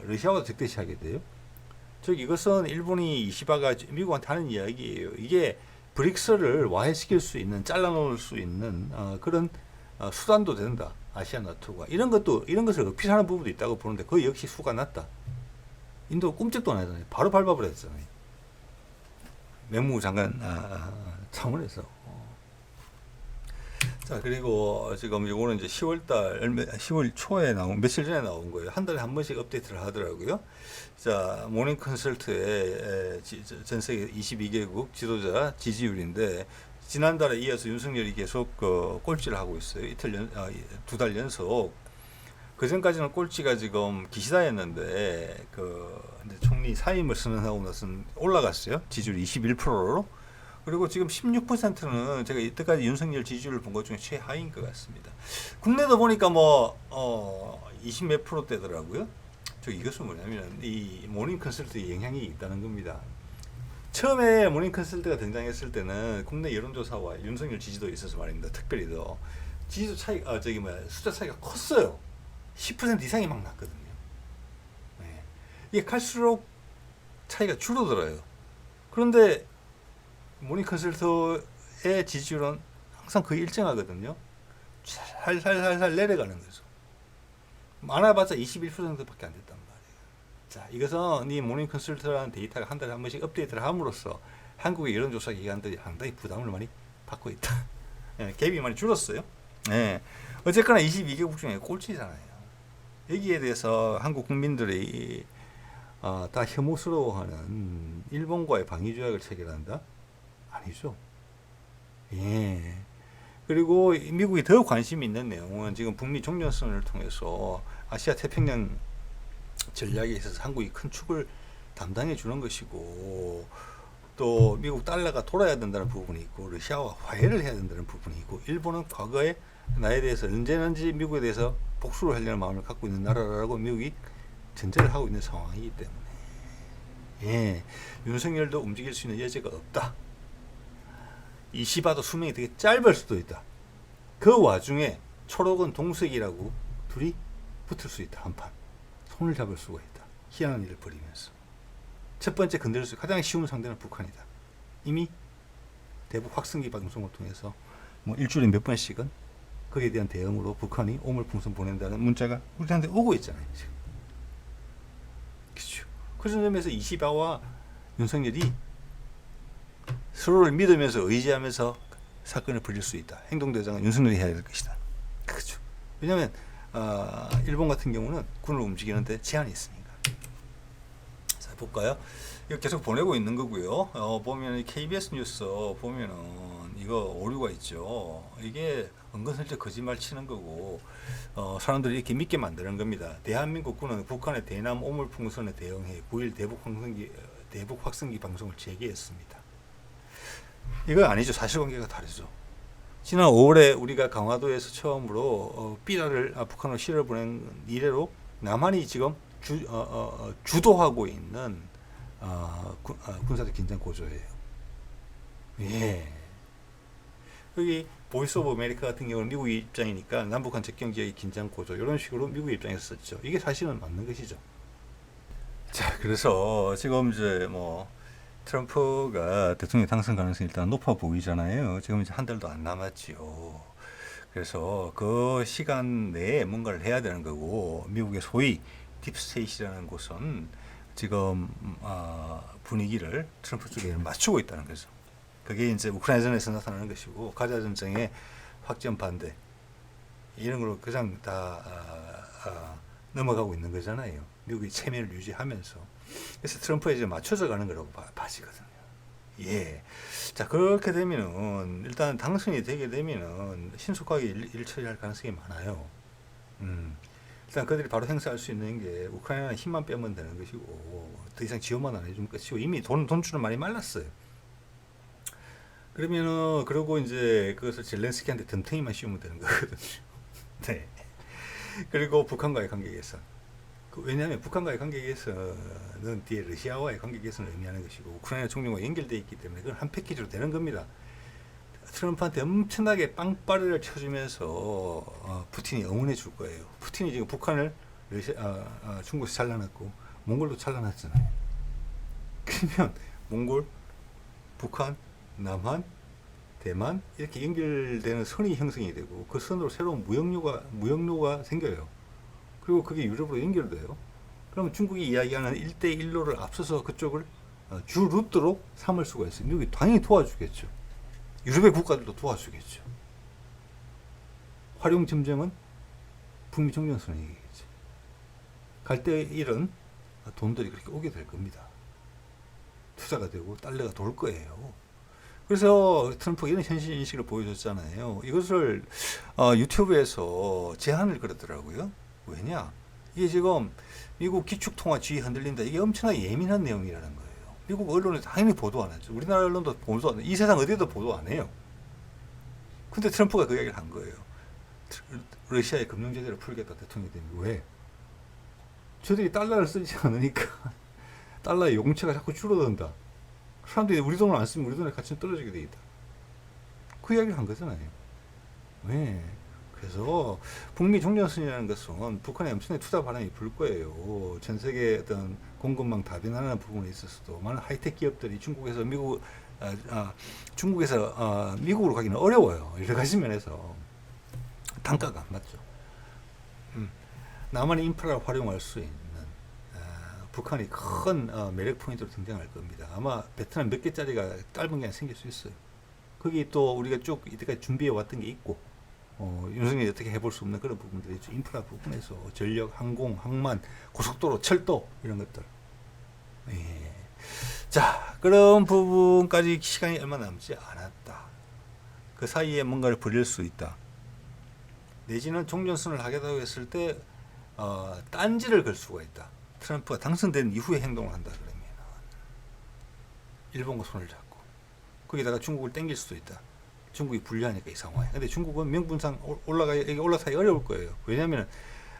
러시아와도 적대시하게 돼요. 즉 이것은 일본이 이시바가 미국한테 하는 이야기예요. 이게 브릭스를 와해시킬 수 있는, 잘라놓을 수 있는 그런 수단도 된다. 아시아 나토가 이런 것을 어필하는 부분도 있다고 보는데 그 역시 수가 낮다. 인도 꼼짝도 안 하잖아요. 바로 밟아버렸잖아요. 외무부 장관 차원에서. 자, 그리고 지금 이거는 이제 10월 초에 며칠 전에 나온 거예요. 한 달에 한 번씩 업데이트를 하더라고요. 자, 모닝 컨설트의 전 세계 22개국 지도자 지지율인데, 지난달에 이어서 윤석열이 계속 꼴찌를 하고 있어요. 두 달 연속. 그 전까지는 꼴찌가 지금 기시다였는데, 이제 총리 사임을 선언하고 나서는 올라갔어요. 지지율 21%로. 그리고 지금 16%는 제가 이때까지 윤석열 지지율을 본 것 중에 최하위인 것 같습니다. 국내도 보니까 20 몇 %대더라고요. 이것은 뭐냐면 이 모닝 컨설트의 영향이 있다는 겁니다. 처음에 모닝 컨설트가 등장했을 때는 국내 여론조사와 윤석열 지지도에 있어서 말입니다. 특별히 더 지지도 차이, 숫자 차이가 컸어요. 10% 이상이 막 났거든요. 네. 이게 갈수록 차이가 줄어들어요. 그런데 모닝 컨설트의 지지율은 항상 거의 일정하거든요. 살살살살 내려가는 거죠. 많아봤자 21%밖에 안 됐단 말이에요. 자, 이것은 이 모닝 컨설트라는 데이터가 한 달에 한 번씩 업데이트를 함으로써 한국의 여론조사 기관들이 상당히 부담을 많이 받고 있다. 네, 갭이 많이 줄었어요. 네. 어쨌거나 22개국 중에 꼴찌잖아요. 여기에 대해서 한국 국민들이 다 혐오스러워하는 일본과의 방위조약을 체결한다? 아니죠. 예. 그리고 미국이 더 관심이 있는 내용은 지금 북미 종전선언을 통해서 아시아 태평양 전략에 있어서 한국이 큰 축을 담당해 주는 것이고, 또 미국 달러가 돌아야 된다는 부분이 있고, 러시아와 화해를 해야 된다는 부분이 있고, 일본은 과거에 나에 대해서 언제든지 미국에 대해서 복수를 하려는 마음을 갖고 있는 나라라고 미국이 전제를 하고 있는 상황이기 때문에, 예, 윤석열도 움직일 수 있는 여지가 없다. 이 시바도 수명이 되게 짧을 수도 있다. 그 와중에 초록은 동석이라고 둘이 붙을 수 있다. 한판 손을 잡을 수가 있다. 희한한 일을 벌이면서 첫 번째 건드릴 수 가장 쉬운 상대는 북한이다. 이미 대북 확성기 방송을 통해서 일주일에 몇 번씩은 거기에 대한 대응으로 북한이 오물풍선 보낸다는 문자가 우리한테 오고 있잖아요. 지금. 그렇죠. 그런 점에서 이시바와 윤석열이 서로를 믿으면서 의지하면서 사건을 벌일 수 있다. 행동대장은 윤석열이 해야 될 것이다. 그렇죠. 왜냐하면 일본 같은 경우는 군을 움직이는데 제한이 있으니까. 자, 볼까요? 이거 계속 보내고 있는 거고요. 보면 KBS 뉴스 보면은 이거 오류가 있죠. 이게 은근슬쩍 거짓말 치는 거고, 사람들이 이렇게 믿게 만드는 겁니다. 대한민국 군은 북한의 대남 오물풍선에 대응해 9일 대북 확성기 방송을 재개했습니다. 이거 아니죠. 사실관계가 다르죠. 지난 5월에 우리가 강화도에서 처음으로 삐라를 북한으로 실어 보낸 이래로 남한이 지금 주도하고 있는 군사적 긴장 고조예요. 예. 여기 보이스 오브 아메리카 같은 경우는 미국 입장이니까 남북한 접경 지역의 긴장 고조 이런 식으로 미국 입장에서 썼죠. 이게 사실은 맞는 것이죠. 자, 그래서 지금 이제 트럼프가 대통령 당선 가능성이 일단 높아 보이잖아요. 지금 이제 한 달도 안 남았지요. 그래서 그 시간 내에 뭔가를 해야 되는 거고, 미국의 소위 딥스테이트라는 곳은 지금 분위기를 트럼프 쪽에 맞추고 있다는 거죠. 그게 이제 우크라이나전에서 나타나는 것이고, 가자 전쟁의 확전 반대 이런 걸로 그냥 다 넘어가고 있는 거잖아요. 미국이 체면을 유지하면서. 그래서 트럼프에 이제 맞춰져 가는 거라고 봐지거든요. 예. 자, 그렇게 되면은 일단 당선이 되게 되면은 신속하게 일 처리할 가능성이 많아요. 일단 그들이 바로 행사할 수 있는 게 우크라이나는 힘만 빼면 되는 것이고, 더 이상 지원만 안 해주면 끝이고, 이미 돈줄은 많이 말랐어요. 그러면은 그러고 이제 그것을 젤렌스키한테 덤탱이만 씌우면 되는 거거든요. 네. 그리고 북한과의 관계 개선. 왜냐하면 북한과의 관계 개선은 뒤에 러시아와의 관계 개선을 의미하는 것이고, 우크라이나 총리와 연결되어 있기 때문에 그건 한 패키지로 되는 겁니다. 트럼프한테 엄청나게 빵빠레를 쳐주면서 푸틴이 응원해 줄 거예요. 푸틴이 지금 북한을 중국에서 잘라놨고 몽골도 잘라놨잖아요. 그러면 몽골, 북한, 남한, 대만 이렇게 연결되는 선이 형성이 되고 그 선으로 새로운 무역로가 생겨요. 그리고 그게 유럽으로 연결돼요. 그러면 중국이 이야기하는 일대일로를 앞서서 그쪽을 주 루트로 삼을 수가 있어요. 미국이 당연히 도와주겠죠. 유럽의 국가들도 도와주겠죠. 활용 점정은 북미 종전선언 얘기겠죠. 갈 때 일은 돈들이 그렇게 오게 될 겁니다. 투자가 되고 달러가 돌 거예요. 그래서 트럼프가 이런 현실 인식을 보여줬잖아요. 이것을 유튜브에서 제한을 걸었더라고요. 왜냐? 이게 지금 미국 기축통화 지위 흔들린다. 이게 엄청나게 예민한 내용이라는 거예요. 미국 언론에 당연히 보도 안 하죠. 우리나라 언론도 보도 안 해요. 이 세상 어디에도 보도 안 해요. 근데 트럼프가 그 이야기를 한 거예요. 러시아의 금융제재를 풀겠다, 대통령이 되면. 왜? 저들이 달러를 쓰지 않으니까 달러의 용체가 자꾸 줄어든다. 사람들이 우리 돈을 안 쓰면 우리 돈의 가치는 떨어지게 돼 있다. 그 이야기를 한 거잖아요. 왜? 그래서 북미 종전선언이라는 것은 북한의 엄청나게 투자 바람이 불 거예요. 전 세계 어떤 공급망 다변화하는 부분에 있어서도 많은 하이텍 기업들이 중국에서 미국으로 가기는 어려워요. 여러 가지 면에서 단가가 안 맞죠. 남한의 인프라를 활용할 수 있는 북한이 큰 매력 포인트로 등장할 겁니다. 아마 베트남 몇 개짜리가 짧은 게 생길 수 있어요. 거기 또 우리가 쭉 이때까지 준비해 왔던 게 있고 윤석열이 어떻게 해볼 수 없는 그런 부분들이 있죠. 인프라 부분에서 전력, 항공, 항만, 고속도로, 철도 이런 것들. 예. 자, 그런 부분까지 시간이 얼마 남지 않았다. 그 사이에 뭔가를 벌일 수 있다. 내지는 종전선언을 하겠다고 했을 때 딴지를 걸 수가 있다. 트럼프가 당선된 이후에 행동을 한다 그러면 일본과 손을 잡고 거기다가 중국을 땡길 수도 있다. 중국이 불리하니까 이 상황에. 근데 중국은 명분상 올라가기 어려울 거예요. 왜냐하면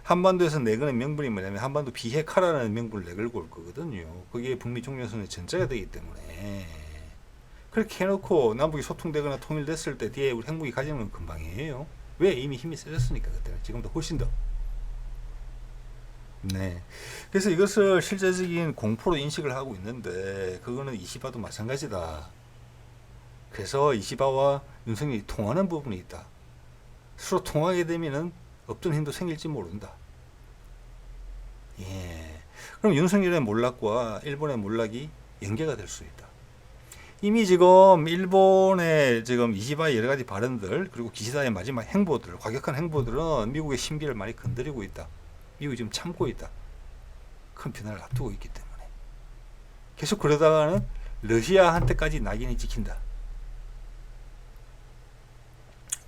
한반도에서 내거는 명분이 뭐냐면 한반도 비핵화라는 명분을 내걸고 올 거거든요. 그게 북미 종전선언의 전제가 되기 때문에 그렇게 해놓고 남북이 소통되거나 통일됐을 때 뒤에 우리 핵무기 가지는 건 금방이에요. 왜? 이미 힘이 세졌으니까 그때는. 지금도 훨씬 더. 네. 그래서 이것을 실제적인 공포로 인식을 하고 있는데 그거는 이시바도 마찬가지다. 그래서 이시바와 윤석열이 통하는 부분이 있다. 서로 통하게 되면은 없던 힘도 생길지 모른다. 예. 그럼 윤석열의 몰락과 일본의 몰락이 연계가 될 수 있다. 이미 지금 일본의 지금 이시바의 여러 가지 발언들 그리고 기시다의 마지막 행보들, 과격한 행보들은 미국의 신비를 많이 건드리고 있다. 미국이 지금 참고 있다. 큰 변화를 앞두고 있기 때문에. 계속 그러다가는 러시아한테까지 낙인이 찍힌다.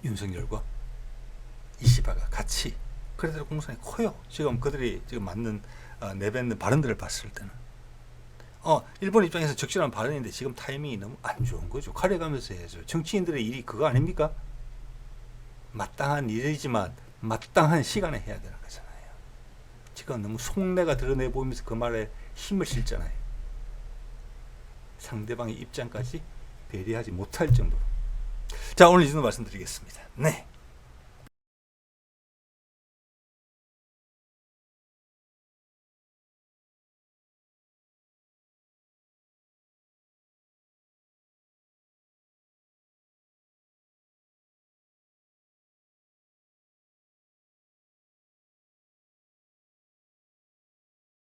윤석열과 이시바가 같이. 그래도 공산이 커요. 지금 그들이 지금 내뱉는 발언들을 봤을 때는. 일본 입장에서 적절한 발언인데 지금 타이밍이 너무 안 좋은 거죠. 가려가면서 해야죠. 정치인들의 일이 그거 아닙니까? 마땅한 일이지만 마땅한 시간에 해야 되는 거잖아요. 지금 너무 속내가 드러내 보이면서 그 말에 힘을 실잖아요. 상대방의 입장까지 배려하지 못할 정도로. 자, 오늘 이 정도 말씀드리겠습니다. 네.